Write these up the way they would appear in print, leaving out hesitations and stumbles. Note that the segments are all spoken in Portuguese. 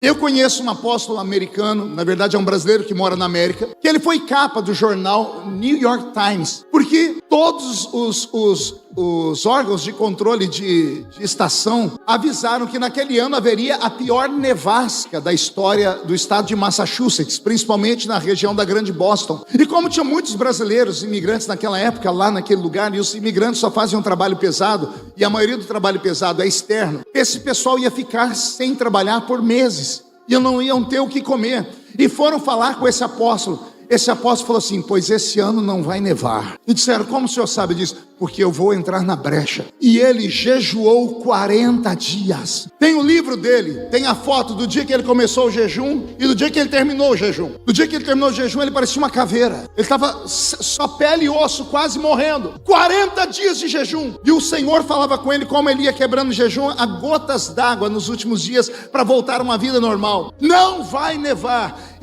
Eu conheço um apóstolo americano, na verdade é um brasileiro que mora na América, que ele foi capa do jornal New York Times, porque todos os órgãos de controle de estação avisaram que naquele ano haveria a pior nevasca da história do estado de Massachusetts, principalmente na região da Grande Boston. E como tinha muitos brasileiros imigrantes naquela época lá naquele lugar, e os imigrantes só fazem um trabalho pesado, e a maioria do trabalho pesado é externo, esse pessoal ia ficar sem trabalhar por meses, e não iam ter o que comer. E foram falar com esse apóstolo. Esse apóstolo falou assim: pois esse ano não vai nevar. E disseram: como o senhor sabe disso? Porque eu vou entrar na brecha. E ele jejuou 40 dias. Tem o livro dele, tem a foto do dia que ele começou o jejum e do dia que ele terminou o jejum. No dia que ele terminou o jejum, ele parecia uma caveira. Ele estava só pele e osso, quase morrendo. 40 dias de jejum. E o Senhor falava com ele como ele ia quebrando o jejum a gotas d'água nos últimos dias para voltar a uma vida normal. Não vai nevar.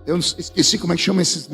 Eu esqueci como é que chama esses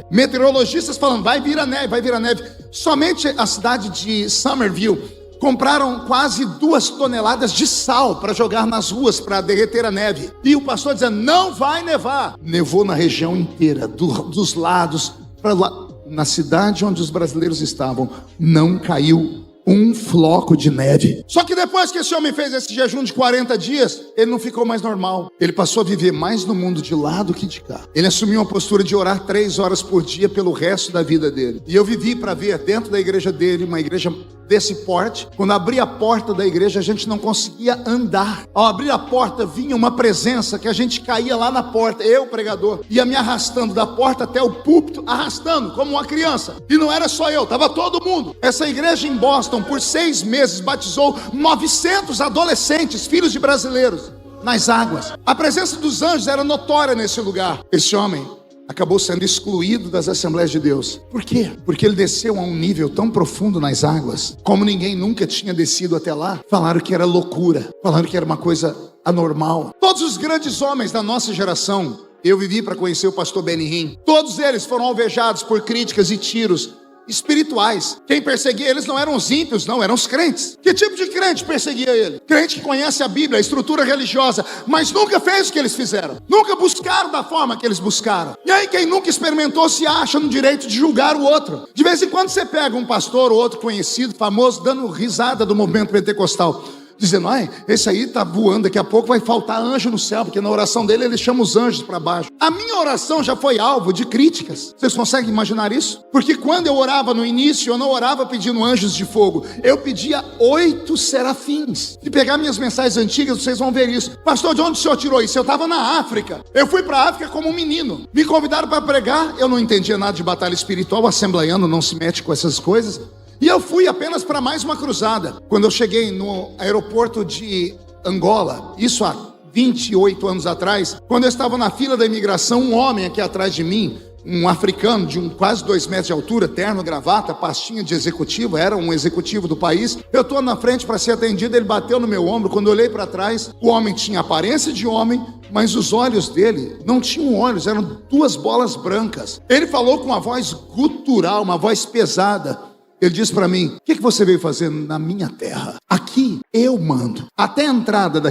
meteorologistas falando: vai vir a neve, vai vir a neve. Somente a cidade de Somerville compraram quase 2 toneladas de sal para jogar nas ruas para derreter a neve. E o pastor dizendo: não vai nevar. Nevou na região inteira, dos lados para lá. Na cidade onde os brasileiros estavam, não caiu um floco de neve. Só que depois que esse homem fez esse jejum de 40 dias, ele não ficou mais normal. Ele passou a viver mais no mundo de lá do que de cá. Ele assumiu uma postura de orar 3 horas por dia pelo resto da vida dele. E eu vivi para ver dentro da igreja dele, uma igreja desse porte. Quando abri a porta da igreja, a gente não conseguia andar. Ao abrir a porta, vinha uma presença que a gente caía lá na porta. Eu, pregador, ia me arrastando da porta até o púlpito, arrastando como uma criança. E não era só eu, estava todo mundo. Essa igreja em Boston, por 6 meses, batizou 900 adolescentes, filhos de brasileiros, nas águas. A presença dos anjos era notória nesse lugar. Esse homem acabou sendo excluído das Assembleias de Deus. Por quê? Porque ele desceu a um nível tão profundo nas águas, como ninguém nunca tinha descido até lá. Falaram que era loucura, falaram que era uma coisa anormal. Todos os grandes homens da nossa geração, eu vivi para conhecer o pastor Benny Hinn, todos eles foram alvejados por críticas e tiros espirituais. Quem perseguia eles não eram os ímpios, não, eram os crentes. Que tipo de crente perseguia ele? Crente que conhece a Bíblia, a estrutura religiosa, mas nunca fez o que eles fizeram, nunca buscaram da forma que eles buscaram. E aí quem nunca experimentou se acha no direito de julgar o outro. De vez em quando você pega um pastor ou outro conhecido, famoso, dando risada do movimento pentecostal, dizendo: ai, esse aí tá voando, daqui a pouco vai faltar anjo no céu, porque na oração dele ele chama os anjos para baixo. A minha oração já foi alvo de críticas. Vocês conseguem imaginar isso? Porque quando eu orava no início, eu não orava pedindo anjos de fogo, eu pedia 8 serafins. Se pegar minhas mensagens antigas, vocês vão ver isso. Pastor, de onde o senhor tirou isso? Eu estava na África. Eu fui para a África como um menino. Me convidaram para pregar, eu não entendia nada de batalha espiritual, o assembleiano não se mete com essas coisas. E eu fui apenas para mais uma cruzada. Quando eu cheguei no aeroporto de Angola, isso há 28 anos atrás, quando eu estava na fila da imigração, um homem aqui atrás de mim, um africano de quase 2 metros de altura, terno, gravata, pastinha de executivo, era um executivo do país. Eu estou na frente para ser atendido, ele bateu no meu ombro. Quando eu olhei para trás, o homem tinha aparência de homem, mas os olhos dele não tinham olhos, eram 2 bolas brancas. Ele falou com uma voz gutural, uma voz pesada. Ele disse para mim: o que você veio fazer na minha terra? Aqui eu mando. Até a entrada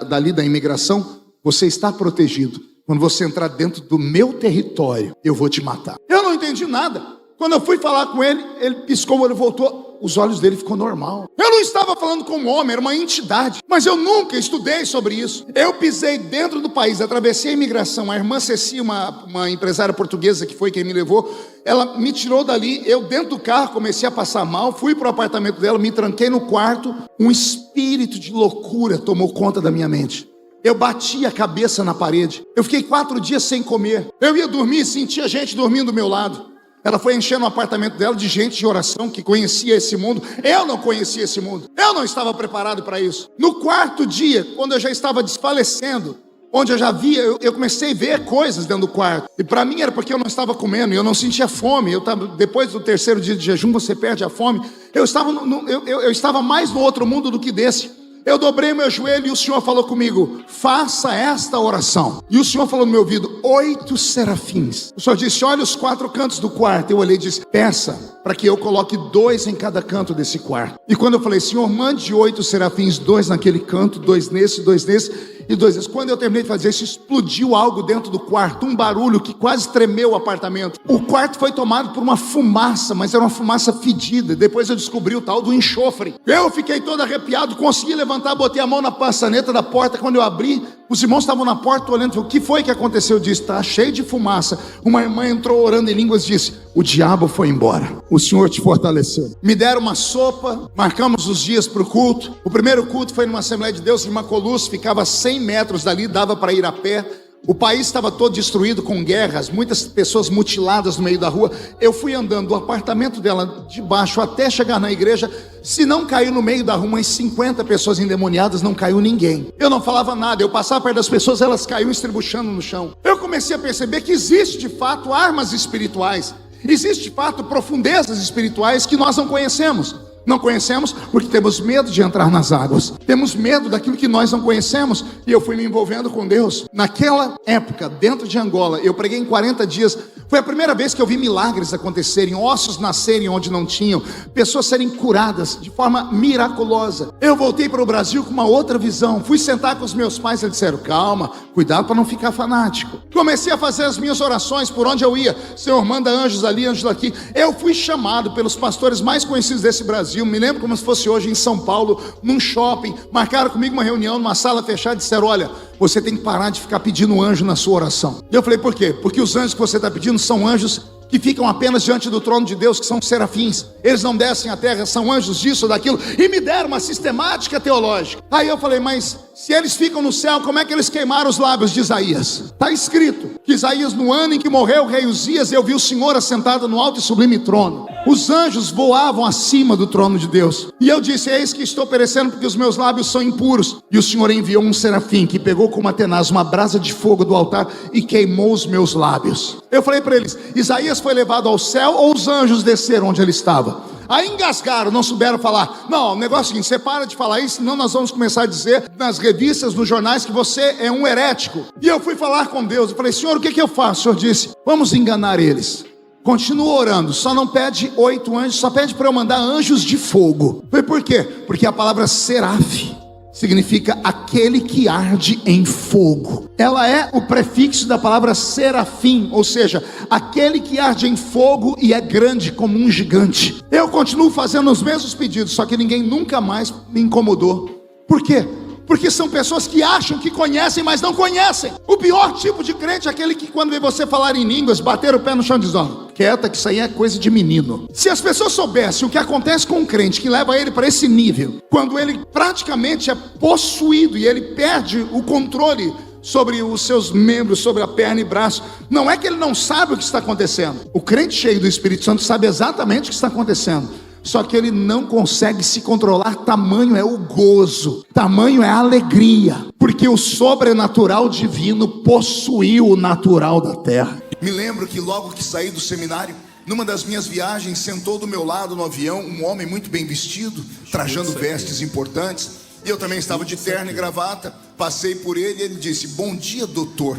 dali da imigração, você está protegido. Quando você entrar dentro do meu território, eu vou te matar. Eu não entendi nada. Quando eu fui falar com ele, ele piscou o olho, voltou, os olhos dele ficou normal. Eu não estava falando com um homem, era uma entidade. Mas eu nunca estudei sobre isso. Eu pisei dentro do país, atravessei a imigração. A irmã Ceci, uma empresária portuguesa que foi quem me levou, ela me tirou dali. Eu dentro do carro comecei a passar mal, fui para o apartamento dela, me tranquei no quarto. Um espírito de loucura tomou conta da minha mente. Eu bati a cabeça na parede. Eu fiquei 4 dias sem comer. Eu ia dormir e sentia gente dormindo do meu lado. Ela foi enchendo o apartamento dela de gente de oração que conhecia esse mundo. Eu não conhecia esse mundo. Eu não estava preparado para isso. No 4º dia, quando eu já estava desfalecendo, onde eu já via, eu comecei a ver coisas dentro do quarto. E para mim era porque eu não estava comendo, e eu não sentia fome. Depois do 3º dia de jejum, você perde a fome. Eu estava mais no outro mundo do que desse. Eu dobrei meu joelho e o Senhor falou comigo: faça esta oração. E o Senhor falou no meu ouvido: 8 serafins. O Senhor disse: olha os 4 cantos do quarto. Eu olhei e disse: peça para que eu coloque 2 em cada canto desse quarto. E quando eu falei: Senhor, mande 8 serafins, 2 naquele canto, 2 nesse, 2 nesse e 2 nesse. Quando eu terminei de fazer isso, explodiu algo dentro do quarto, um barulho que quase tremeu o apartamento. O quarto foi tomado por uma fumaça, mas era uma fumaça fedida. Depois eu descobri o tal do enxofre. Eu fiquei todo arrepiado, consegui levantar, botei a mão na maçaneta da porta. Quando eu abri, os irmãos estavam na porta olhando. O que foi que aconteceu? Eu disse: está cheio de fumaça. Uma irmã entrou orando em línguas e disse: o diabo foi embora, o Senhor te fortaleceu. Me deram uma sopa, marcamos os dias para o culto. O primeiro culto foi numa Assembleia de Deus em Macolus, ficava 100 metros dali, dava para ir a pé. O país estava todo destruído com guerras, muitas pessoas mutiladas no meio da rua. Eu fui andando do apartamento dela de baixo até chegar na igreja. Se não caiu no meio da rua umas 50 pessoas endemoniadas, não caiu ninguém. Eu não falava nada, eu passava perto das pessoas, elas caíam estribuchando no chão. Eu comecei a perceber que existe de fato armas espirituais, existe de fato profundezas espirituais que nós não conhecemos. Não conhecemos porque temos medo de entrar nas águas. Temos medo daquilo que nós não conhecemos. E eu fui me envolvendo com Deus. Naquela época, dentro de Angola, eu preguei em 40 dias. Foi a primeira vez que eu vi milagres acontecerem, ossos nascerem onde não tinham, pessoas serem curadas de forma miraculosa. Eu voltei para o Brasil com uma outra visão. Fui sentar com os meus pais, eles disseram: calma, cuidado para não ficar fanático. Comecei a fazer as minhas orações por onde eu ia. Senhor, manda anjos ali, anjos aqui. Eu fui chamado pelos pastores mais conhecidos desse Brasil. Me lembro como se fosse hoje em São Paulo, num shopping. Marcaram comigo uma reunião numa sala fechada e disseram: olha, você tem que parar de ficar pedindo anjo na sua oração. E eu falei: por quê? Porque os anjos que você está pedindo são anjos que ficam apenas diante do trono de Deus, que são serafins. Eles não descem à terra, são anjos disso ou daquilo. E me deram uma sistemática teológica. Aí eu falei: mas se eles ficam no céu, como é que eles queimaram os lábios de Isaías? Está escrito que Isaías, no ano em que morreu o rei Uzias, eu vi o Senhor assentado no alto e sublime trono. Os anjos voavam acima do trono de Deus. E eu disse: eis que estou perecendo porque os meus lábios são impuros. E o Senhor enviou um serafim que pegou com uma tenaz uma brasa de fogo do altar e queimou os meus lábios. Eu falei para eles: Isaías foi levado ao céu ou os anjos desceram onde ele estava? Aí engasgaram, não souberam falar. Não, o negócio é o seguinte: você para de falar isso, senão nós vamos começar a dizer nas revistas, nos jornais, que você é um herético. E eu fui falar com Deus, eu falei: Senhor, o que eu faço? O Senhor disse: vamos enganar eles. Continua orando, só não pede 8 anjos, só pede para eu mandar anjos de fogo. Foi por quê? Porque a palavra seraf significa aquele que arde em fogo. Ela é o prefixo da palavra serafim, ou seja, aquele que arde em fogo e é grande como um gigante. Eu continuo fazendo os mesmos pedidos, só que ninguém nunca mais me incomodou. Por quê? Porque são pessoas que acham que conhecem, mas não conhecem. O pior tipo de crente é aquele que, quando vê você falar em línguas, bater o pé no chão e diz: ó, quieta, que isso aí é coisa de menino. Se as pessoas soubessem o que acontece com um crente que leva ele para esse nível, quando ele praticamente é possuído e ele perde o controle sobre os seus membros, sobre a perna e braço, não é que ele não sabe o que está acontecendo. O crente cheio do Espírito Santo sabe exatamente o que está acontecendo. Só que ele não consegue se controlar. Tamanho é o gozo, tamanho é a alegria, porque o sobrenatural divino possuiu o natural da terra. Me lembro que logo que saí do seminário, numa das minhas viagens, sentou do meu lado no avião um homem muito bem vestido, trajando vestes importantes, e eu também estava de terno e gravata. Passei por ele e ele disse: bom dia, doutor.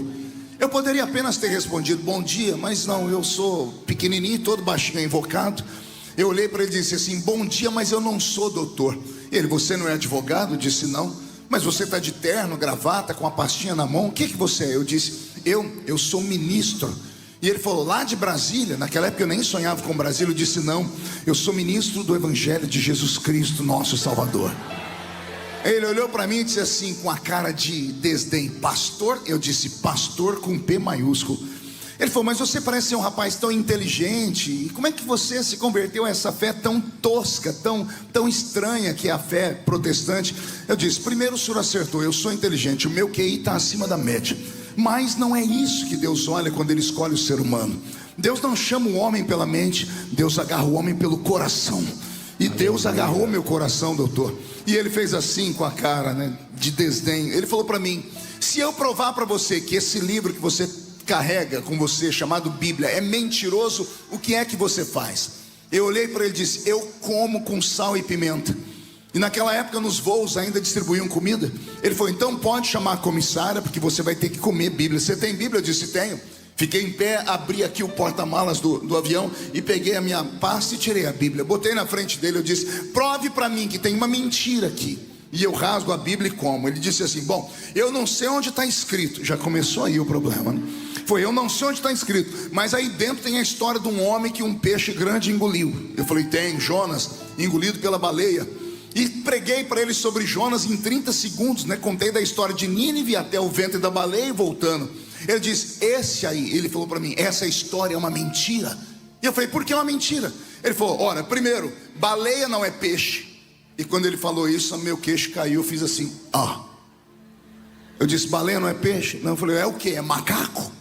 Eu poderia apenas ter respondido bom dia, mas não, eu sou pequenininho, todo baixinho, invocado. Eu olhei para ele e disse assim: bom dia, mas eu não sou doutor. Ele: você não é advogado? Eu disse: não. Mas você está de terno, gravata, com a pastinha na mão, o que você é? Eu disse: eu sou ministro. E ele falou: lá de Brasília? Naquela época eu nem sonhava com Brasília. Eu disse: não, eu sou ministro do Evangelho de Jesus Cristo, nosso Salvador. Ele olhou para mim e disse assim, com a cara de desdém: pastor? Eu disse: pastor com P maiúsculo. Ele falou: mas você parece ser um rapaz tão inteligente, e como é que você se converteu a essa fé tão tosca, tão estranha, que é a fé protestante? Eu disse: primeiro, o senhor acertou, eu sou inteligente, o meu QI está acima da média. Mas não é isso que Deus olha quando Ele escolhe o ser humano. Deus não chama o homem pela mente, Deus agarra o homem pelo coração. E Deus agarrou meu coração, doutor. E ele fez assim com a cara, né, de desdém. Ele falou para mim: se eu provar para você que esse livro que você carrega com você, chamado Bíblia, é mentiroso, o que é que você faz? Eu olhei para ele e disse: eu como com sal e pimenta. E naquela época nos voos ainda distribuíam comida. Ele falou, então pode chamar a comissária, porque você vai ter que comer Bíblia. Você tem Bíblia? Eu disse, tenho. Fiquei em pé, abri aqui o porta-malas do avião e peguei a minha pasta e tirei a Bíblia. Botei na frente dele, eu disse, prove para mim que tem uma mentira aqui. E eu rasgo a Bíblia e como? Ele disse assim, bom, eu não sei onde está escrito. Já começou aí o problema, né? Foi, eu não sei onde está escrito, mas aí dentro tem a história de um homem que um peixe grande engoliu. Eu falei, tem, Jonas, engolido pela baleia. E preguei para ele sobre Jonas em 30 segundos, né? Contei da história de Nínive até o ventre da baleia e voltando. Ele disse, esse aí, ele falou para mim, essa história é uma mentira. E eu falei, por que é uma mentira? Ele falou, ora, primeiro, baleia não é peixe. E quando ele falou isso, meu queixo caiu, eu fiz assim, Eu disse, baleia não é peixe? Não, eu falei, é o que? É macaco?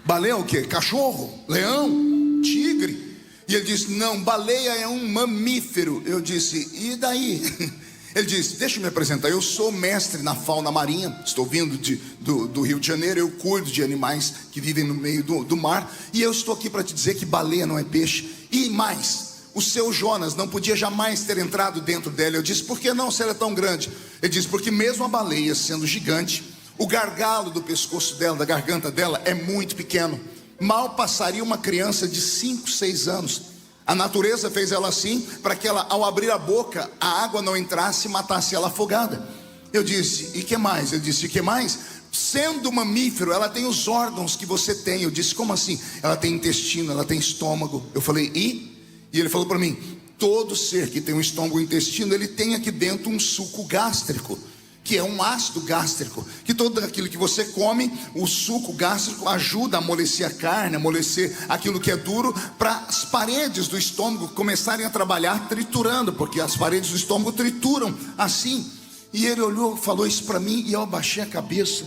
Baleia é o que? Cachorro? Leão? Tigre? E ele disse, não, baleia é um mamífero. Eu disse, e daí? Ele disse, deixa eu me apresentar, eu sou mestre na fauna marinha, estou vindo do Rio de Janeiro, eu cuido de animais que vivem no meio do mar, e eu estou aqui para te dizer que baleia não é peixe. E mais, o seu Jonas não podia jamais ter entrado dentro dela. Eu disse, por que não, se ela é tão grande? Ele disse, porque mesmo a baleia sendo gigante, o gargalo do pescoço dela, da garganta dela, é muito pequeno. Mal passaria uma criança de 5, 6 anos. A natureza fez ela assim, para que ela, ao abrir a boca, a água não entrasse e matasse ela afogada. Eu disse, e que mais? Ele disse, e que mais? Sendo mamífero, ela tem os órgãos que você tem. Eu disse, como assim? Ela tem intestino, ela tem estômago. Eu falei, E ele falou para mim, todo ser que tem um estômago e intestino, ele tem aqui dentro um suco gástrico, que é um ácido gástrico, que todo aquilo que você come, o suco gástrico ajuda a amolecer a carne, amolecer aquilo que é duro, para as paredes do estômago começarem a trabalhar triturando, porque as paredes do estômago trituram assim. E ele olhou, falou isso para mim, e eu abaixei a cabeça.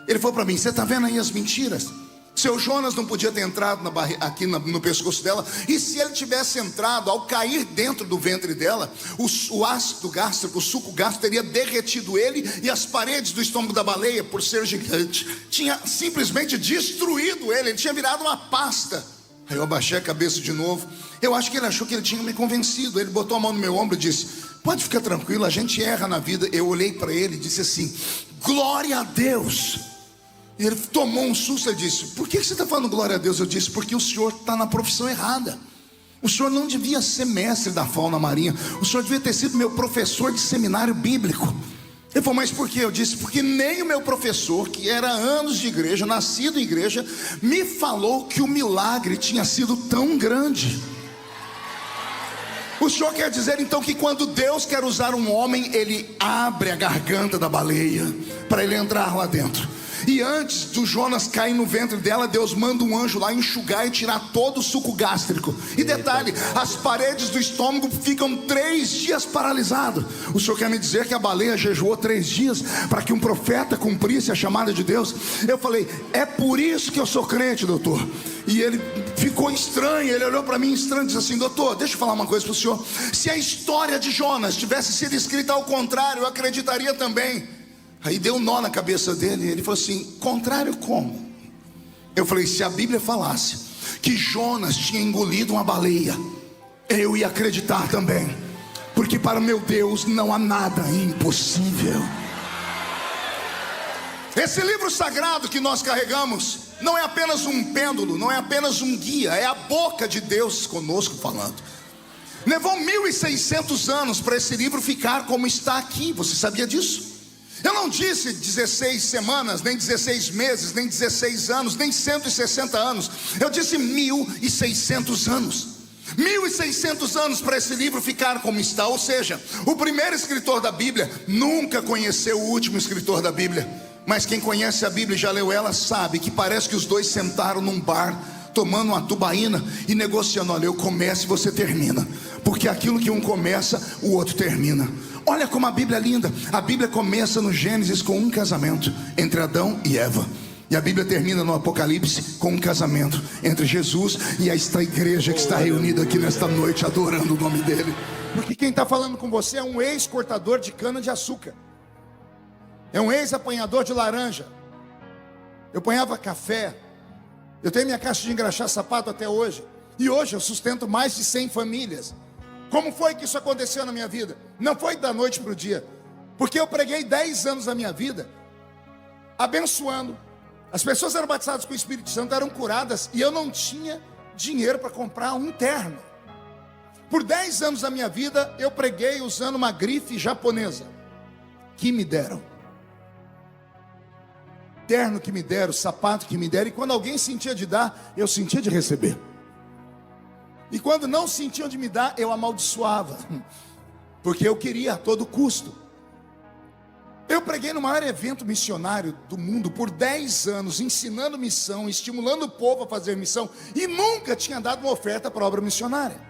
Ele falou para mim, você está vendo aí as mentiras? Seu Jonas não podia ter entrado aqui no pescoço dela. E se ele tivesse entrado, ao cair dentro do ventre dela, o ácido gástrico, o suco gástrico teria derretido ele, e as paredes do estômago da baleia, por ser gigante, tinha simplesmente destruído ele. Ele tinha virado uma pasta. Aí eu abaixei a cabeça de novo. Eu acho que ele achou que ele tinha me convencido. Ele botou a mão no meu ombro e disse, pode ficar tranquilo, a gente erra na vida. Eu olhei para ele e disse assim, glória a Deus. E ele tomou um susto e disse, por que você está falando glória a Deus? Eu disse, porque o senhor está na profissão errada. O senhor não devia ser mestre da fauna marinha. O senhor devia ter sido meu professor de seminário bíblico. Ele falou, mas por quê? Eu disse, porque nem o meu professor, que era anos de igreja, nascido em igreja, me falou que o milagre tinha sido tão grande. O senhor quer dizer então que quando Deus quer usar um homem, ele abre a garganta da baleia para ele entrar lá dentro. E antes do Jonas cair no ventre dela, Deus manda um anjo lá enxugar e tirar todo o suco gástrico. E detalhe, as paredes do estômago ficam 3 dias paralisadas. O senhor quer me dizer que a baleia jejuou 3 dias para que um profeta cumprisse a chamada de Deus? Eu falei, é por isso que eu sou crente, doutor. E ele ficou estranho, ele olhou para mim estranho e disse assim, doutor, deixa eu falar uma coisa para o senhor. Se a história de Jonas tivesse sido escrita ao contrário, eu acreditaria também. Aí deu um nó na cabeça dele. Ele falou assim, contrário como? Eu falei, se a Bíblia falasse que Jonas tinha engolido uma baleia, eu ia acreditar também, porque para o meu Deus não há nada impossível. Esse livro sagrado que nós carregamos não é apenas um pêndulo, não é apenas um guia, é a boca de Deus conosco falando. Levou 1600 anos para esse livro ficar como está aqui. Você sabia disso? Eu não disse 16 semanas, nem 16 meses, nem 16 anos, nem 160 anos. Eu disse 1600 anos. 1600 anos para esse livro ficar como está. Ou seja, o primeiro escritor da Bíblia nunca conheceu o último escritor da Bíblia. Mas quem conhece a Bíblia e já leu ela sabe que parece que os dois sentaram num bar, tomando uma tubaína e negociando, olha, eu começo e você termina, porque aquilo que um começa, o outro termina. Olha como a Bíblia é linda. A Bíblia começa no Gênesis com um casamento entre Adão e Eva, e a Bíblia termina no Apocalipse com um casamento entre Jesus e esta igreja que está reunida aqui nesta noite adorando o nome dele. Porque quem está falando com você é um ex-cortador de cana de açúcar, é um ex-apanhador de laranja. Eu apanhava café. Eu tenho minha caixa de engraxar sapato até hoje. E hoje eu sustento mais de 100 famílias. Como foi que isso aconteceu na minha vida? Não foi da noite para o dia, porque eu preguei 10 anos da minha vida, abençoando. As pessoas eram batizadas com o Espírito Santo, eram curadas, e eu não tinha dinheiro para comprar um terno. Por 10 anos da minha vida, eu preguei usando uma grife japonesa, que me deram. Terno que me deram, sapato que me deram, e quando alguém sentia de dar, eu sentia de receber. E quando não sentiam de me dar, eu amaldiçoava, porque eu queria a todo custo. Eu preguei no maior evento missionário do mundo por 10 anos, ensinando missão, estimulando o povo a fazer missão, e nunca tinha dado uma oferta para a obra missionária.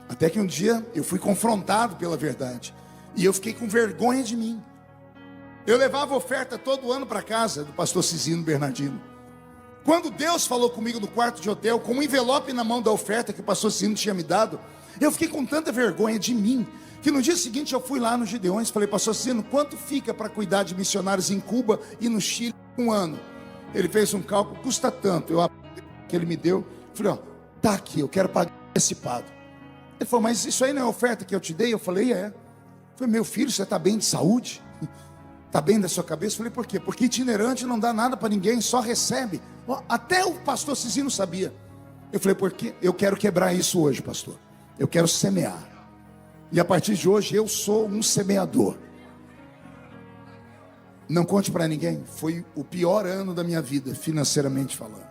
Até que um dia eu fui confrontado pela verdade, e eu fiquei com vergonha de mim. Eu levava oferta todo ano para casa do pastor Cisino Bernardino. Quando Deus falou comigo no quarto de hotel, com um envelope na mão da oferta que o pastor Cisino tinha me dado, eu fiquei com tanta vergonha de mim, que no dia seguinte eu fui lá no Gideões, falei: pastor Cisino, quanto fica para cuidar de missionários em Cuba e no Chile um ano? Ele fez um cálculo, custa tanto. Eu que ele me deu, falei: ó, tá aqui, eu quero pagar antecipado. Ele falou: mas isso aí não é oferta que eu te dei? Eu falei: é. Eu falei: meu filho, você está bem de saúde? Está bem da sua cabeça? Eu falei: por quê? Porque itinerante não dá nada para ninguém, só recebe. Até o pastor Cisino sabia. Eu falei: porque eu quero quebrar isso hoje, pastor. Eu quero semear. E a partir de hoje eu sou um semeador. Não conte para ninguém. Foi o pior ano da minha vida, financeiramente falando.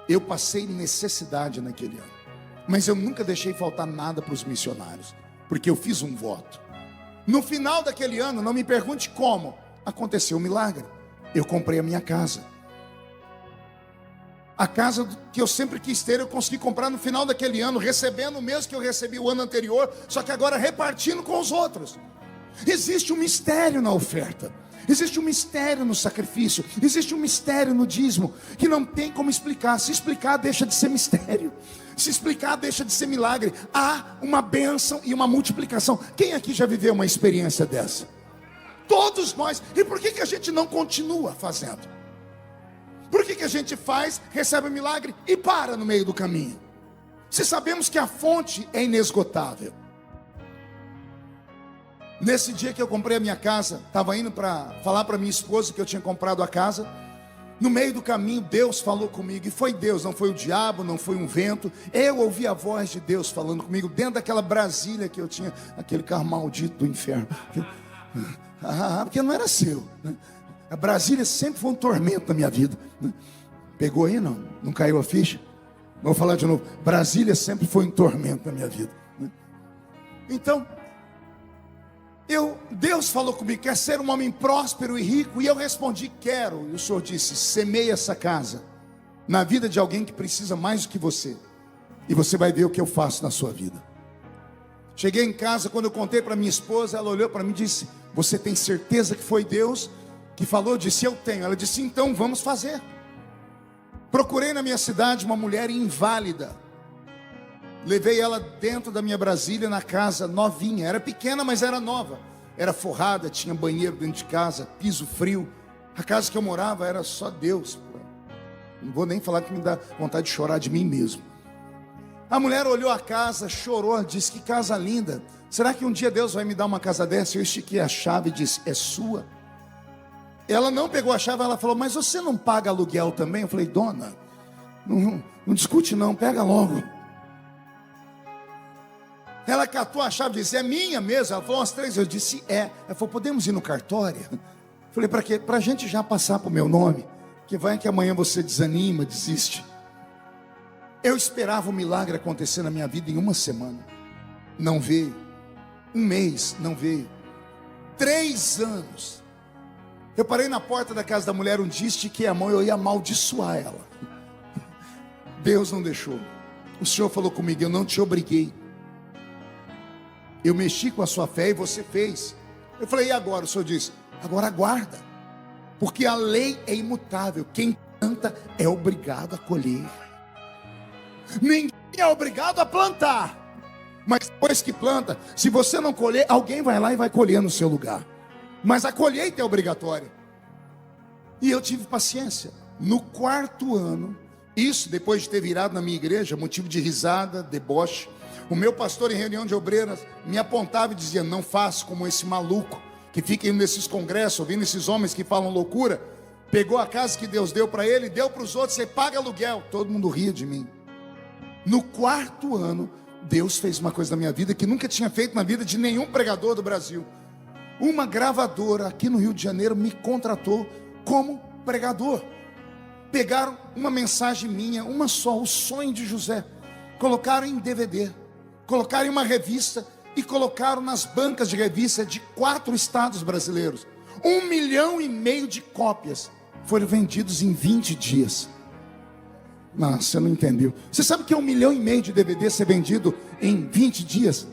Eu passei necessidade naquele ano, mas eu nunca deixei faltar nada para os missionários, porque eu fiz um voto. No final daquele ano, não me pergunte como, aconteceu um milagre. Eu comprei a minha casa. A casa que eu sempre quis ter, eu consegui comprar no final daquele ano, recebendo o mesmo que eu recebi o ano anterior, só que agora repartindo com os outros. Existe um mistério na oferta, existe um mistério no sacrifício, existe um mistério no dízimo, que não tem como explicar. Se explicar, deixa de ser mistério. Se explicar, deixa de ser milagre. Há uma bênção e uma multiplicação. Quem aqui já viveu uma experiência dessa? Todos nós. E por que a gente não continua fazendo? Por que a gente faz, recebe um milagre e para no meio do caminho? Se sabemos que a fonte é inesgotável. Nesse dia que eu comprei a minha casa, estava indo para falar para minha esposa que eu tinha comprado a casa. No meio do caminho, Deus falou comigo. E foi Deus, não foi o diabo, não foi um vento. Eu ouvi a voz de Deus falando comigo dentro daquela Brasília que eu tinha, aquele carro maldito do inferno. Porque não era seu, né? A Brasília sempre foi um tormento na minha vida. Pegou aí, não? Não caiu a ficha? Vou falar de novo. Brasília sempre foi um tormento na minha vida. Então, Deus falou comigo: quer ser um homem próspero e rico? E eu respondi: quero. E o Senhor disse: semeia essa casa na vida de alguém que precisa mais do que você, e você vai ver o que eu faço na sua vida. Cheguei em casa, quando eu contei para minha esposa, ela olhou para mim e disse: você tem certeza que foi Deus que falou? Eu disse: eu tenho. Ela disse: então vamos fazer. Procurei na minha cidade uma mulher inválida, levei ela dentro da minha Brasília, na casa novinha. Era pequena, mas era nova. Era forrada, tinha banheiro dentro de casa, piso frio. A casa que eu morava era só Deus. Não vou nem falar que me dá vontade de chorar de mim mesmo. A mulher olhou a casa, chorou, disse: que casa linda. Será que um dia Deus vai me dar uma casa dessa? Eu estiquei a chave e disse: é sua. Ela não pegou a chave, ela falou: mas você não paga aluguel também? Eu falei: dona, não discute não, pega logo. Ela catou a chave e disse: é minha mesmo? Ela falou umas 3 vezes. Eu disse: é. Ela falou: podemos ir no cartório? Eu falei: para quê? Para a gente já passar para o meu nome, que vai que amanhã você desanima, desiste. Eu esperava o milagre acontecer na minha vida em uma semana. Não veio. Um mês, não veio. 3 anos. Eu parei na porta da casa da mulher um dia, estiquei a mão, eu ia amaldiçoar ela. Deus não deixou. O Senhor falou comigo: eu não te obriguei. Eu mexi com a sua fé e você fez. Eu falei: e agora? O Senhor disse: agora aguarda, porque a lei é imutável. Quem planta é obrigado a colher. Ninguém é obrigado a plantar, mas depois que planta, se você não colher, alguém vai lá e vai colher no seu lugar. Mas a colheita é obrigatória. E eu tive paciência. No 4º ano, Isso depois de ter virado na minha igreja motivo de risada, deboche. O meu pastor em reunião de obreiras me apontava e dizia: não faça como esse maluco que fica indo nesses congressos, ouvindo esses homens que falam loucura. Pegou a casa que Deus deu para ele, deu para os outros, você paga aluguel. Todo mundo ria de mim. No 4º ano, Deus fez uma coisa na minha vida que nunca tinha feito na vida de nenhum pregador do Brasil. Uma gravadora aqui no Rio de Janeiro me contratou como pregador. Pegaram uma mensagem minha, uma só, o sonho de José, colocaram em DVD, colocaram em uma revista e colocaram nas bancas de revista de 4 estados brasileiros. 1,5 milhão de cópias foram vendidos em 20 dias. Não, você não entendeu. Você sabe que é 1,5 milhão de DVD ser vendido em 20 dias?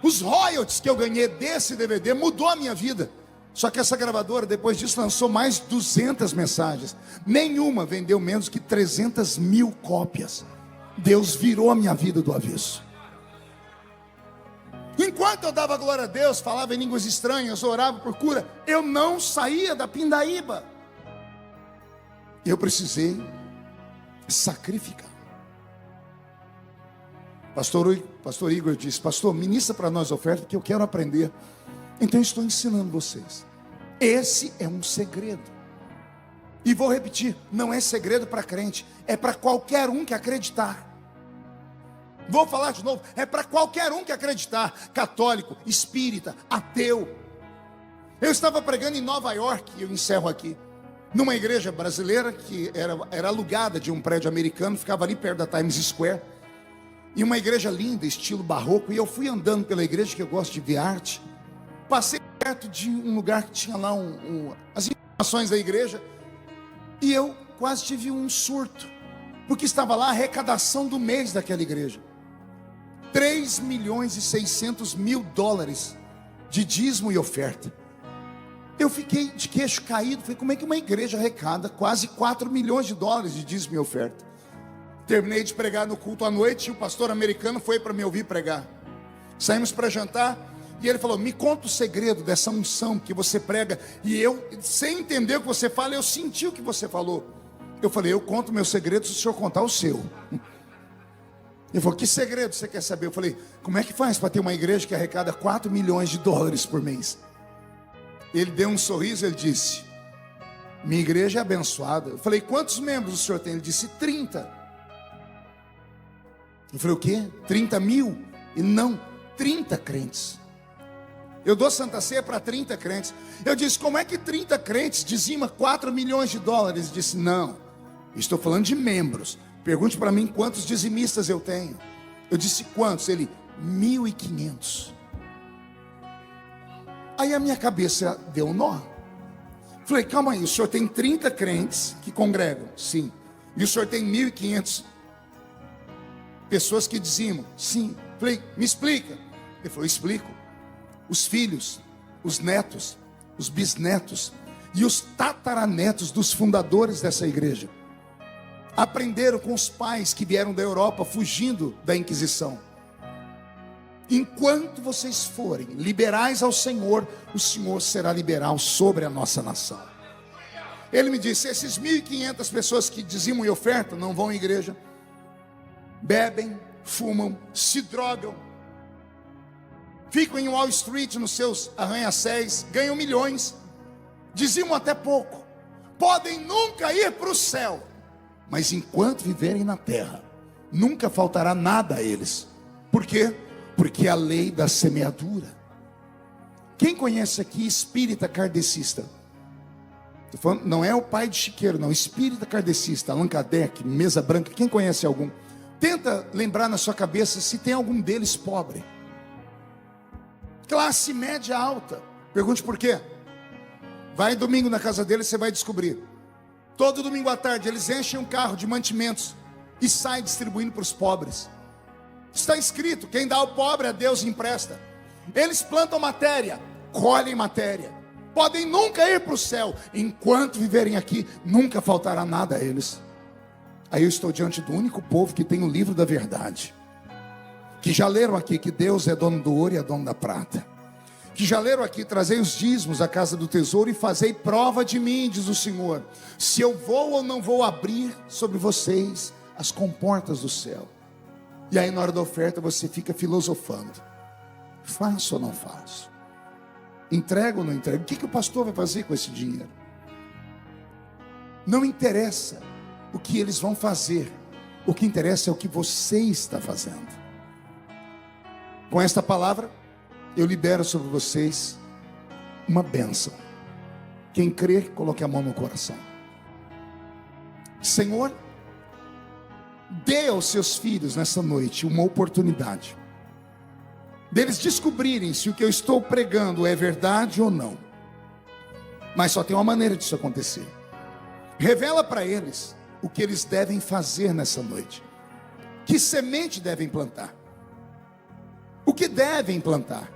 Os royalties que eu ganhei desse DVD mudou a minha vida. Só que essa gravadora, depois disso, lançou mais 200 mensagens. Nenhuma vendeu menos que 300 mil cópias. Deus virou a minha vida do avesso. Enquanto eu dava glória a Deus, falava em línguas estranhas, orava por cura, eu não saía da pindaíba. Eu precisei sacrificar. Pastor Igor disse: pastor, ministra para nós a oferta que eu quero aprender. Então eu estou ensinando vocês. Esse é um segredo. E vou repetir, não é segredo para crente, é para qualquer um que acreditar. Vou falar de novo, é para qualquer um que acreditar. Católico, espírita, ateu. Eu estava pregando em Nova York, e eu encerro aqui, numa igreja brasileira que era alugada de um prédio americano, ficava ali perto da Times Square. E uma igreja linda, estilo barroco. E eu fui andando pela igreja, que eu gosto de ver arte. Passei perto de um lugar que tinha lá as informações da igreja. E eu quase tive um surto, porque estava lá a arrecadação do mês daquela igreja. 3,6 milhões de dízimo e oferta. Eu fiquei de queixo caído. Falei: como é que uma igreja arrecada quase 4 milhões de dólares de dízimo e oferta? Terminei de pregar no culto à noite, e o pastor americano foi para me ouvir pregar. Saímos para jantar, e ele falou: me conta o segredo dessa unção que você prega. E eu, sem entender o que você fala, eu senti o que você falou. Eu falei: eu conto meu segredo se o senhor contar o seu. Ele falou: que segredo você quer saber? Eu falei: como é que faz para ter uma igreja que arrecada 4 milhões de dólares por mês? Ele deu um sorriso, ele disse: minha igreja é abençoada. Eu falei: quantos membros o senhor tem? Ele disse: 30. Eu falei: o quê? 30 mil? E não, 30 crentes. Eu dou Santa Ceia para 30 crentes. Eu disse: como é que 30 crentes dizima 4 milhões de dólares? Ele disse: não, estou falando de membros. Pergunte para mim quantos dizimistas eu tenho. Eu disse: quantos? Ele: 1.500. Aí a minha cabeça deu um nó. Falei: calma aí, o senhor tem 30 crentes que congregam? Sim. E o senhor tem 1.500 pessoas que dizimam? Sim. Falei: me explica. Ele falou: explico. Os filhos, os netos, os bisnetos e os tataranetos dos fundadores dessa igreja aprenderam com os pais que vieram da Europa fugindo da Inquisição. Enquanto vocês forem liberais ao Senhor, o Senhor será liberal sobre a nossa nação. Ele me disse: esses 1.500 pessoas que dizimam e ofertam não vão à igreja, bebem, fumam, se drogam, ficam em Wall Street nos seus arranha-céus, ganham milhões, dizimam até pouco, podem nunca ir para o céu, mas enquanto viverem na terra, nunca faltará nada a eles. Por quê? Porque é a lei da semeadura. Quem conhece aqui espírita kardecista? Tô falando, não é o pai de Chiqueiro, não. Espírita kardecista, Allan Kardec, mesa branca. Quem conhece algum? Tenta lembrar na sua cabeça se tem algum deles pobre. Classe média alta. Pergunte por quê. Vai domingo na casa deles, você vai descobrir. Todo domingo à tarde eles enchem um carro de mantimentos e saem distribuindo para os pobres. Está escrito: quem dá ao pobre a Deus empresta. Eles plantam matéria, colhem matéria. Podem nunca ir para o céu. Enquanto viverem aqui, nunca faltará nada a eles. Aí eu estou diante do único povo que tem o livro da verdade, que já leram aqui que Deus é dono do ouro e é dono da prata. que já leram aqui: trazei os dízimos à casa do tesouro e fazei prova de mim, diz o Senhor, se eu vou ou não vou abrir sobre vocês as comportas do céu. E aí na hora da oferta você fica filosofando: faço ou não faço? Entrego ou não entrego? O que o pastor vai fazer com esse dinheiro? Não interessa o que eles vão fazer, o que interessa é o que você está fazendo. Com esta palavra eu libero sobre vocês uma bênção. Quem crer, coloque a mão no coração. Senhor, dê aos seus filhos nessa noite uma oportunidade deles descobrirem se o que eu estou pregando é verdade ou não. Mas só tem uma maneira disso acontecer. Revela para eles o que eles devem fazer nessa noite. Que semente devem plantar? O que devem plantar?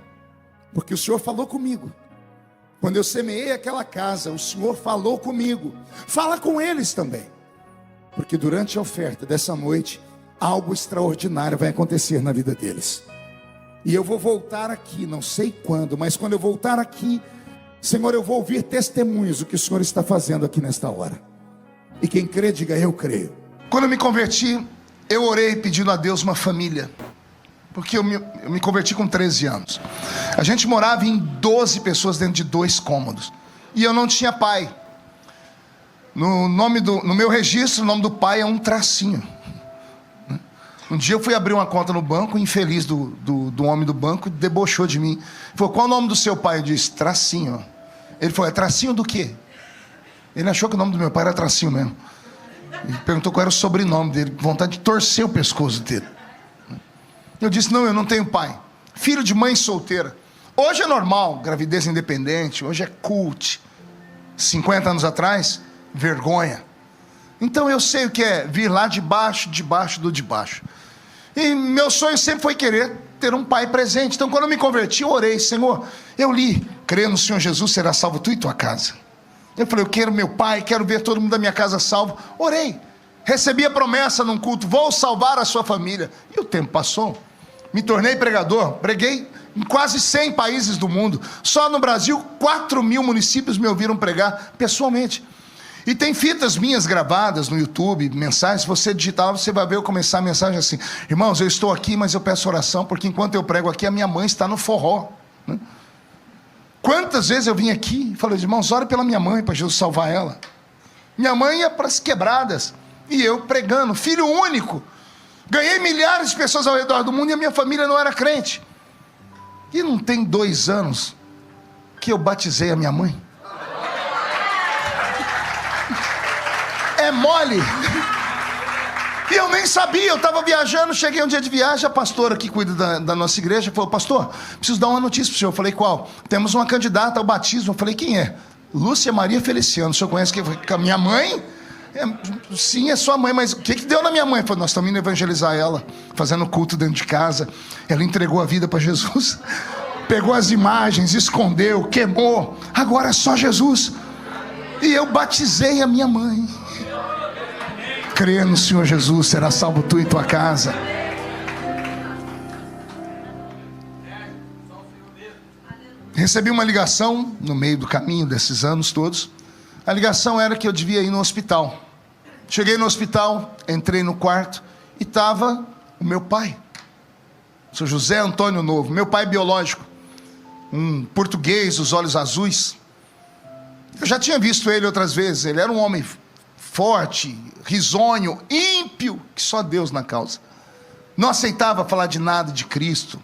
Porque o Senhor falou comigo. Quando eu semeei aquela casa, o Senhor falou comigo. Fala com eles também. Porque durante a oferta dessa noite, algo extraordinário vai acontecer na vida deles. E eu vou voltar aqui, não sei quando, mas quando eu voltar aqui, Senhor, eu vou ouvir testemunhos do que o Senhor está fazendo aqui nesta hora. E quem crê, diga: eu creio. Quando eu me converti, eu orei pedindo a Deus uma família. Porque eu me converti com 13 anos. A gente morava em 12 pessoas dentro de 2 cômodos. E eu não tinha pai. No meu registro, o nome do pai é um tracinho. Um dia eu fui abrir uma conta no banco, o infeliz do homem do banco debochou de mim. Ele falou: qual é o nome do seu pai? Eu disse: Tracinho. Ele falou: é Tracinho do quê? Ele achou que o nome do meu pai era Tracinho mesmo. Ele perguntou qual era o sobrenome dele, vontade de torcer o pescoço dele. Eu disse: não, eu não tenho pai. Filho de mãe solteira. Hoje é normal, gravidez independente, hoje é cult. 50 anos atrás, vergonha. Então eu sei o que é vir lá de baixo do de baixo. E meu sonho sempre foi querer ter um pai presente. Então quando eu me converti, eu orei: Senhor, eu li, crê no Senhor Jesus, será salvo tu e tua casa. Eu falei: eu quero meu pai, quero ver todo mundo da minha casa salvo. Orei, recebi a promessa num culto: vou salvar a sua família. E o tempo passou, me tornei pregador, preguei em quase 100 países do mundo. Só no Brasil, 4.000 municípios me ouviram pregar pessoalmente. E tem fitas minhas gravadas no YouTube, mensagens. Se você digitar, você vai ver eu começar a mensagem assim: irmãos, eu estou aqui, mas eu peço oração, porque enquanto eu prego aqui, a minha mãe está no forró. Quantas vezes eu vim aqui e falei: irmãos, ore pela minha mãe, para Jesus salvar ela. Minha mãe ia para as quebradas, e eu pregando, filho único. Ganhei milhares de pessoas ao redor do mundo, e a minha família não era crente. E não tem 2 anos que eu batizei a minha mãe. É mole. E eu nem sabia, eu estava viajando, cheguei um dia de viagem, a pastora que cuida da nossa igreja falou: pastor, preciso dar uma notícia para o senhor. Eu falei: qual? Temos uma candidata ao batismo. Eu falei: quem é? Lúcia Maria Feliciano. O senhor conhece quem? A minha mãe? Sim, é sua mãe, mas o que deu na minha mãe? Eu falei: nós estamos indo evangelizar ela, fazendo culto dentro de casa. Ela entregou a vida para Jesus, pegou as imagens, escondeu, queimou, agora é só Jesus. E eu batizei a minha mãe. Crê no Senhor Jesus, será salvo tu e tua casa. Recebi uma ligação no meio do caminho desses anos todos. A ligação era que eu devia ir no hospital. Cheguei no hospital, entrei no quarto e estava o meu pai, o Sr. José Antônio Novo, meu pai biológico, um português, os olhos azuis. Eu já tinha visto ele outras vezes. Ele era um homem forte, risonho, ímpio, que só Deus na causa. Não aceitava falar de nada de Cristo.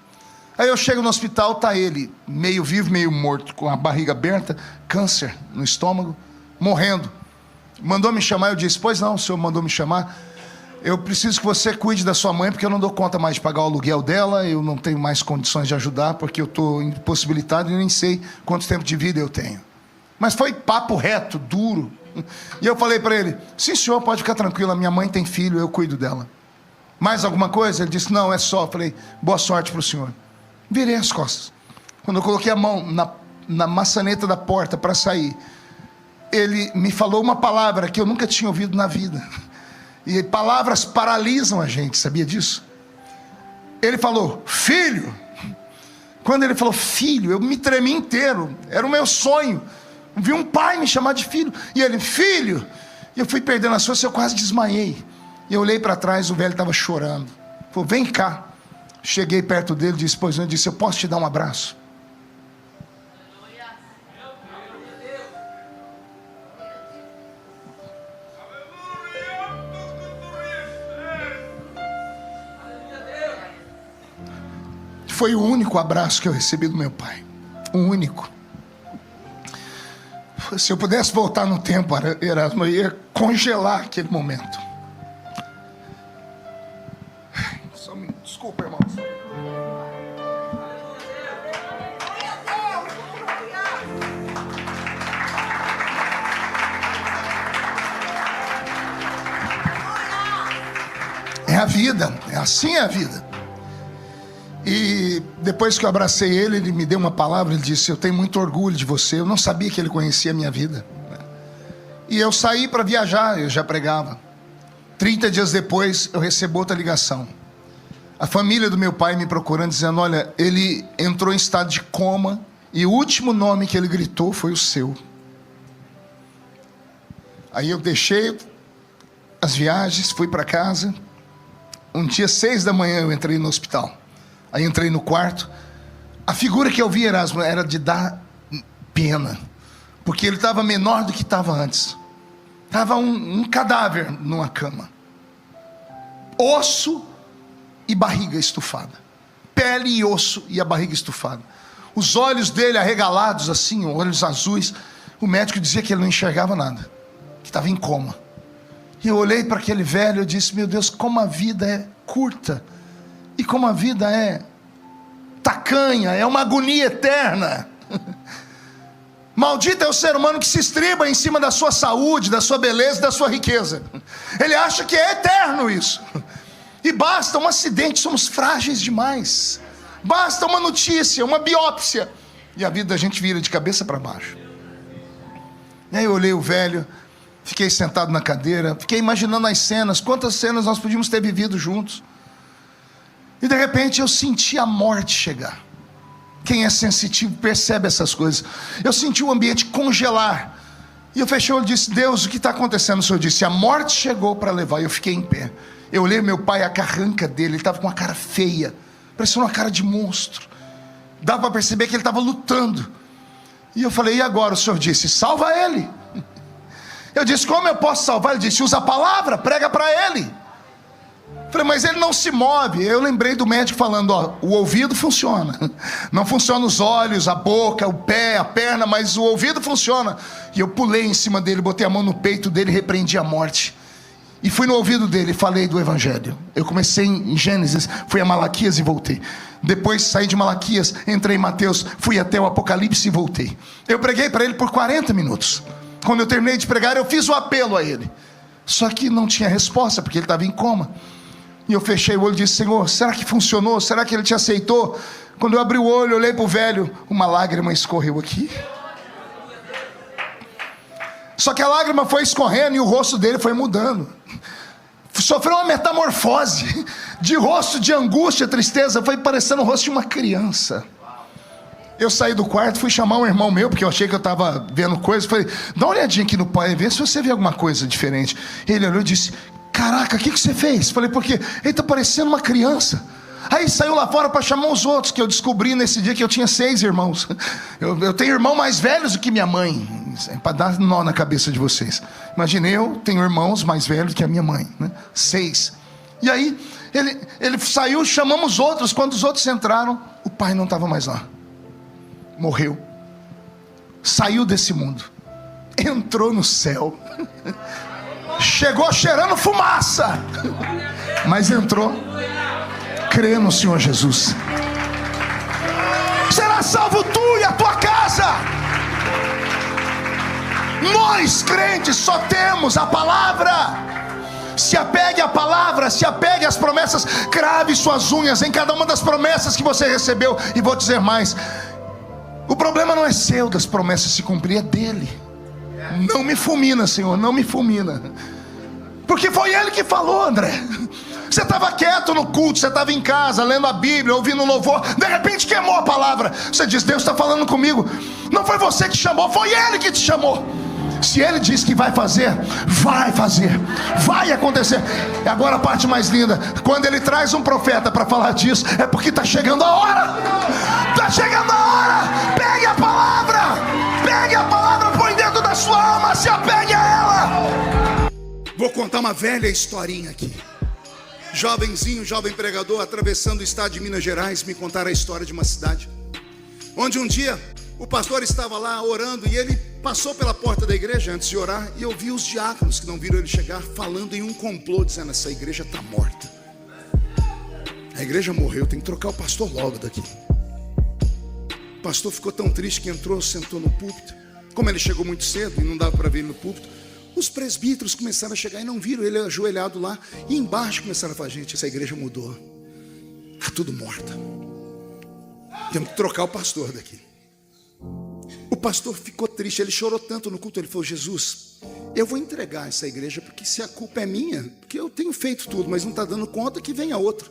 Aí eu chego no hospital, está ele, meio vivo, meio morto, com a barriga aberta, câncer no estômago, morrendo. Mandou me chamar, eu disse: pois não, o senhor mandou me chamar. Eu preciso que você cuide da sua mãe, porque eu não dou conta mais de pagar o aluguel dela, eu não tenho mais condições de ajudar, porque eu estou impossibilitado e nem sei quanto tempo de vida eu tenho. Mas foi papo reto, duro. E eu falei para ele: sim, senhor, pode ficar tranquilo, a minha mãe tem filho, eu cuido dela. Mais alguma coisa? Ele disse: não, é só. Eu falei: boa sorte para o senhor. Virei as costas. Quando eu coloquei a mão na maçaneta da porta para sair, ele me falou uma palavra que eu nunca tinha ouvido na vida. E palavras paralisam a gente, sabia disso? Ele falou: filho, Quando ele falou filho, eu me tremi inteiro. Era o meu sonho. Vi um pai me chamar de filho. E ele, filho. E eu fui perdendo as forças, eu quase desmaiei. E eu olhei para trás, o velho estava chorando. Falei, vem cá. Cheguei perto dele, disse, pois não, disse, eu posso te dar um abraço? Foi o único abraço que eu recebi do meu pai. O único. Se eu pudesse voltar no tempo, Erasmo, eu ia congelar aquele momento. Desculpa, irmãos. É a vida, é assim a vida. E depois que eu abracei ele, ele me deu uma palavra, ele disse, eu tenho muito orgulho de você. Eu não sabia que ele conhecia a minha vida. E eu saí para viajar, eu já pregava. 30 dias depois, eu recebo outra ligação. A família do meu pai me procurando, dizendo, olha, ele entrou em estado de coma e o último nome que ele gritou foi o seu. Aí eu deixei as viagens, fui para casa. Um dia, 6 da manhã, eu entrei no hospital. Aí entrei no quarto. A figura que eu vi, Erasmo, era de dar pena. Porque ele estava menor do que estava antes. Estava um cadáver numa cama. Osso e barriga estufada. Pele e osso e a barriga estufada. Os olhos dele arregalados assim, olhos azuis. O médico dizia que ele não enxergava nada. Que estava em coma. E eu olhei para aquele velho e disse, meu Deus, como a vida é curta. E como a vida é tacanha, é uma agonia eterna. Maldito é o ser humano que se estriba em cima da sua saúde, da sua beleza, da sua riqueza. Ele acha que é eterno isso. E basta um acidente, somos frágeis demais. Basta uma notícia, uma biópsia, e a vida da gente vira de cabeça para baixo. E aí eu olhei o velho, fiquei sentado na cadeira, fiquei imaginando as cenas, quantas cenas nós podíamos ter vivido juntos. E de repente eu senti a morte chegar. Quem é sensitivo percebe essas coisas. Eu senti o ambiente congelar. E eu fechei o olho e disse, Deus, o que está acontecendo? O Senhor disse, a morte chegou para levar. E eu fiquei em pé. Eu olhei meu pai, a carranca dele, ele estava com uma cara feia, parecia uma cara de monstro. Dava para perceber que ele estava lutando. E eu falei, e agora? O Senhor disse, salva ele. Eu disse, como eu posso salvar? Ele disse, usa a palavra, prega para ele. Falei, mas ele não se move. Eu lembrei do médico falando, ó, o ouvido funciona. Não funciona os olhos, a boca, o pé, a perna, mas o ouvido funciona. E eu pulei em cima dele, botei a mão no peito dele e repreendi a morte. E fui no ouvido dele e falei do Evangelho. Eu comecei em Gênesis, fui a Malaquias e voltei. Depois saí de Malaquias, entrei em Mateus, fui até o Apocalipse e voltei. Eu preguei para ele por 40 minutos. Quando eu terminei de pregar, eu fiz o apelo a ele. Só que não tinha resposta, porque ele estava em coma. E eu fechei o olho e disse, Senhor, será que funcionou? Será que ele te aceitou? Quando eu abri o olho, olhei para o velho, uma lágrima escorreu aqui. Só que a lágrima foi escorrendo e o rosto dele foi mudando. Sofreu uma metamorfose. De rosto de angústia, tristeza, foi parecendo o rosto de uma criança. Eu saí do quarto, fui chamar um irmão meu, porque eu achei que eu estava vendo coisas. Falei, dá uma olhadinha aqui no pai, vê se você vê alguma coisa diferente. Ele olhou e disse, caraca, o que você fez? Falei, porque ele está parecendo uma criança. Aí saiu lá fora para chamar os outros, que eu descobri nesse dia que eu tinha 6 irmãos. Eu tenho irmãos mais velhos do que minha mãe, para dar nó na cabeça de vocês. Imagine, eu tenho irmãos mais velhos que a minha mãe, né? 6. E aí ele saiu, chamamos os outros. Quando os outros entraram, o pai não estava mais lá. Morreu. Saiu desse mundo. Entrou no céu. Chegou cheirando fumaça, mas entrou. Crê no Senhor Jesus. Será salvo tu e a tua casa. Nós crentes só temos a palavra. Se apegue à palavra, se apegue às promessas. Crave suas unhas em cada uma das promessas que você recebeu. E vou dizer mais, o problema não é seu das promessas se cumprir, é dele. Não me fulmina, Senhor, não me fulmina. Porque foi ele que falou, André. Você estava quieto no culto, você estava em casa, lendo a Bíblia, ouvindo louvor, de repente queimou a palavra. Você diz: Deus está falando comigo. Não foi você que chamou, foi Ele que te chamou. Se Ele diz que vai fazer, vai acontecer. E agora a parte mais linda: quando Ele traz um profeta para falar disso, é porque está chegando a hora. Está chegando a hora. Pegue a palavra, põe dentro da sua alma, se apegue a ela. Vou contar uma velha historinha aqui. Jovenzinho, jovem pregador, atravessando o estado de Minas Gerais, me contaram a história de uma cidade onde um dia o pastor estava lá orando e ele passou pela porta da igreja antes de orar, e eu vi os diáconos que não viram ele chegar falando em um complô, dizendo: essa igreja está morta, a igreja morreu, tem que trocar o pastor logo daqui. O pastor ficou tão triste que entrou, sentou no púlpito. Como ele chegou muito cedo e não dava para ver ele no púlpito, os presbíteros começaram a chegar e não viram ele ajoelhado lá, e embaixo começaram a falar: gente, essa igreja mudou, está tudo morta, temos que trocar o pastor daqui. O pastor ficou triste, ele chorou tanto no culto, ele falou: Jesus, eu vou entregar essa igreja, porque se a culpa é minha, porque eu tenho feito tudo, mas não está dando conta, que venha outro.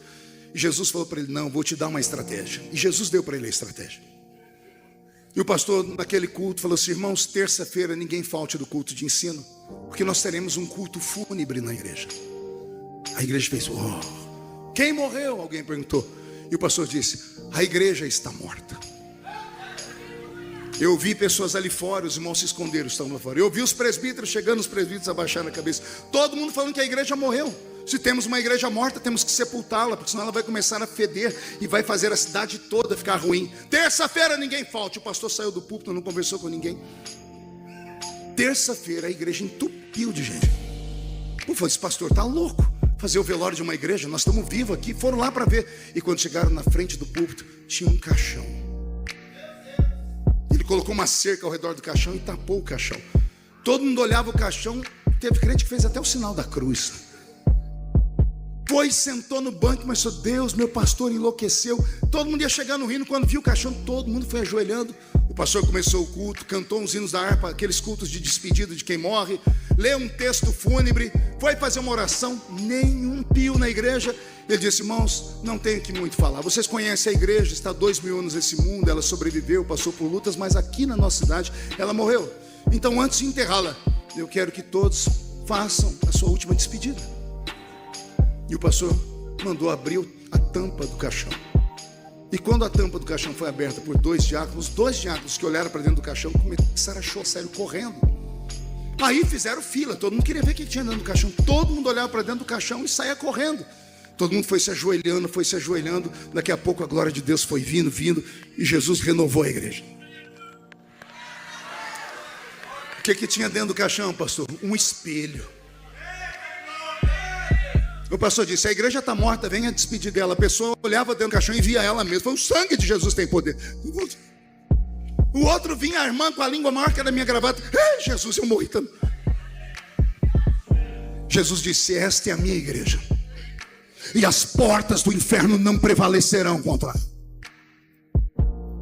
E Jesus falou para ele: não, vou te dar uma estratégia. E Jesus deu para ele a estratégia. E o pastor naquele culto falou assim: irmãos, terça-feira ninguém falte do culto de ensino, porque nós teremos um culto fúnebre na igreja. A igreja fez: oh, quem morreu? Alguém perguntou. E o pastor disse: a igreja está morta. Eu vi pessoas ali fora, os irmãos se esconderam, estavam lá fora. Eu vi os presbíteros chegando, os presbíteros abaixando a cabeça. Todo mundo falando que a igreja morreu. Se temos uma igreja morta, temos que sepultá-la, porque senão ela vai começar a feder e vai fazer a cidade toda ficar ruim. Terça-feira ninguém falte. O pastor saiu do púlpito, não conversou com ninguém. Terça-feira a igreja entupiu de gente. Pô, falei: esse pastor está louco, fazer o velório de uma igreja, nós estamos vivos aqui. Foram lá para ver. E quando chegaram na frente do púlpito, tinha um caixão. Ele colocou uma cerca ao redor do caixão e tapou o caixão. Todo mundo olhava o caixão. Teve crente que fez até o sinal da cruz. Foi, sentou no banco e começou: Deus, meu pastor enlouqueceu. Todo mundo ia chegando rindo. Quando viu o caixão, todo mundo foi ajoelhando. O pastor começou o culto, cantou uns hinos da harpa, aqueles cultos de despedida de quem morre, leu um texto fúnebre, foi fazer uma oração. Nenhum pio na igreja. Ele disse: irmãos, não tenho que muito falar, vocês conhecem a igreja, está há 2000 anos nesse mundo, ela sobreviveu, passou por lutas, mas aqui na nossa cidade ela morreu. Então, antes de enterrá-la, eu quero que todos façam a sua última despedida. E o pastor mandou abrir a tampa do caixão. E quando a tampa do caixão foi aberta por dois diáconos que olharam para dentro do caixão começaram a chorar, saíram correndo. Aí fizeram fila, todo mundo queria ver o que tinha dentro do caixão. Todo mundo olhava para dentro do caixão e saía correndo. Todo mundo foi se ajoelhando. Daqui a pouco a glória de Deus foi vindo, e Jesus renovou a igreja. O que tinha dentro do caixão, pastor? Um espelho. O pastor disse: a igreja está morta, venha despedir dela. A pessoa olhava dentro do caixão e via ela mesma. Foi: o sangue de Jesus tem poder. O outro vinha, a irmã com a língua maior que a da minha gravata. Jesus, eu morri também. Jesus disse: esta é a minha igreja, e as portas do inferno não prevalecerão contra ela.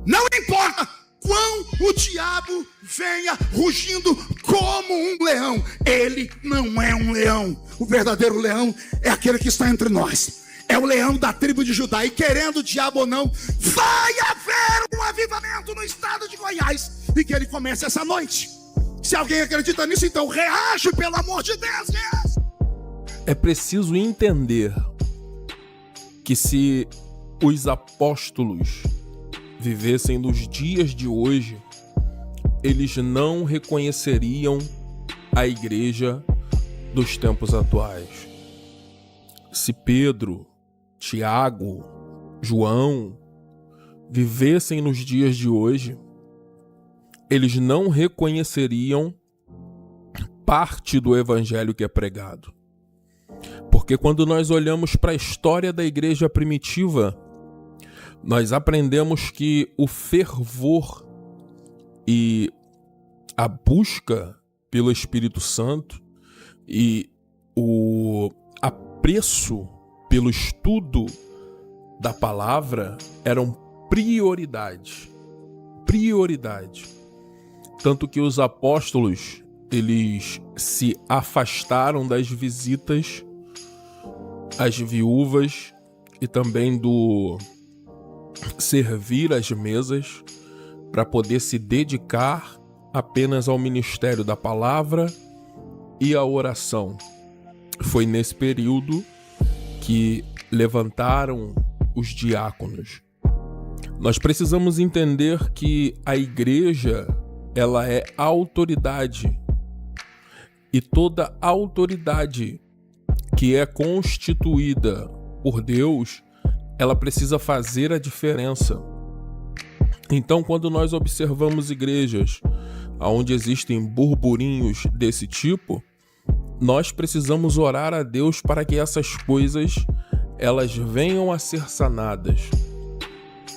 Não importa quão o diabo venha rugindo como um leão, ele não é um leão. O verdadeiro leão é aquele que está entre nós. É o leão da tribo de Judá. E querendo o diabo ou não, vai haver um avivamento no estado de Goiás, e que ele comece essa noite. Se alguém acredita nisso, então reage, pelo amor de Deus, reage. É preciso entender que se os apóstolos vivessem nos dias de hoje, eles não reconheceriam a igreja dos tempos atuais. Se Pedro, Tiago, João vivessem nos dias de hoje, eles não reconheceriam parte do evangelho que é pregado. Porque quando nós olhamos para a história da igreja primitiva, nós aprendemos que o fervor e a busca pelo Espírito Santo e o apreço pelo estudo da palavra eram prioridade. Tanto que os apóstolos, eles se afastaram das visitas as viúvas e também do servir as mesas para poder se dedicar apenas ao ministério da palavra e à oração. Foi nesse período que levantaram os diáconos. Nós precisamos entender que a igreja, ela é autoridade, e toda autoridade que é constituída por Deus, ela precisa fazer a diferença. Então, quando nós observamos igrejas onde existem burburinhos desse tipo, nós precisamos orar a Deus para que essas coisas elas venham a ser sanadas.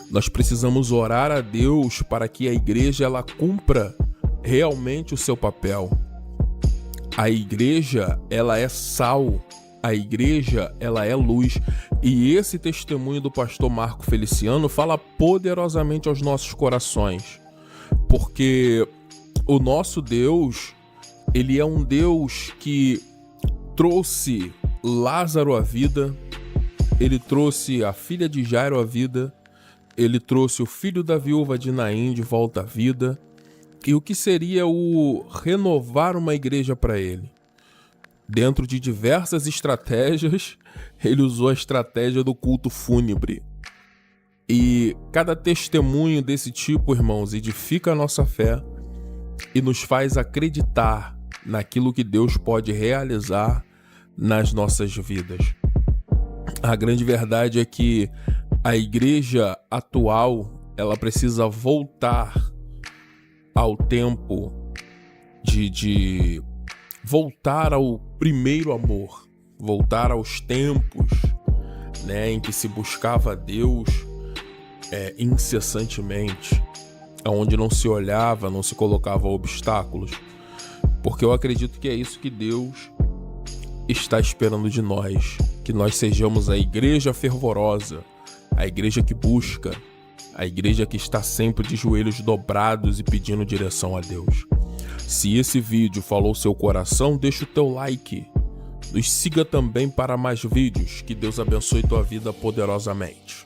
Nós precisamos orar a Deus para que a igreja ela cumpra realmente o seu papel. A igreja, ela é sal. A igreja, ela é luz. E esse testemunho do pastor Marco Feliciano fala poderosamente aos nossos corações. Porque o nosso Deus, ele é um Deus que trouxe Lázaro à vida, ele trouxe a filha de Jairo à vida, ele trouxe o filho da viúva de Naim de volta à vida. E o que seria o renovar uma igreja para ele? Dentro de diversas estratégias, ele usou a estratégia do culto fúnebre. E cada testemunho desse tipo, irmãos, edifica a nossa fé e nos faz acreditar naquilo que Deus pode realizar nas nossas vidas. A grande verdade é que a igreja atual, ela precisa voltar ao tempo de voltar ao primeiro amor, voltar aos tempos, né, em que se buscava Deus incessantemente, onde não se olhava, não se colocava obstáculos, porque eu acredito que é isso que Deus está esperando de nós, que nós sejamos a igreja fervorosa, a igreja que busca, a igreja que está sempre de joelhos dobrados e pedindo direção a Deus. Se esse vídeo falou seu coração, deixa o teu like. Nos siga também para mais vídeos. Que Deus abençoe tua vida poderosamente.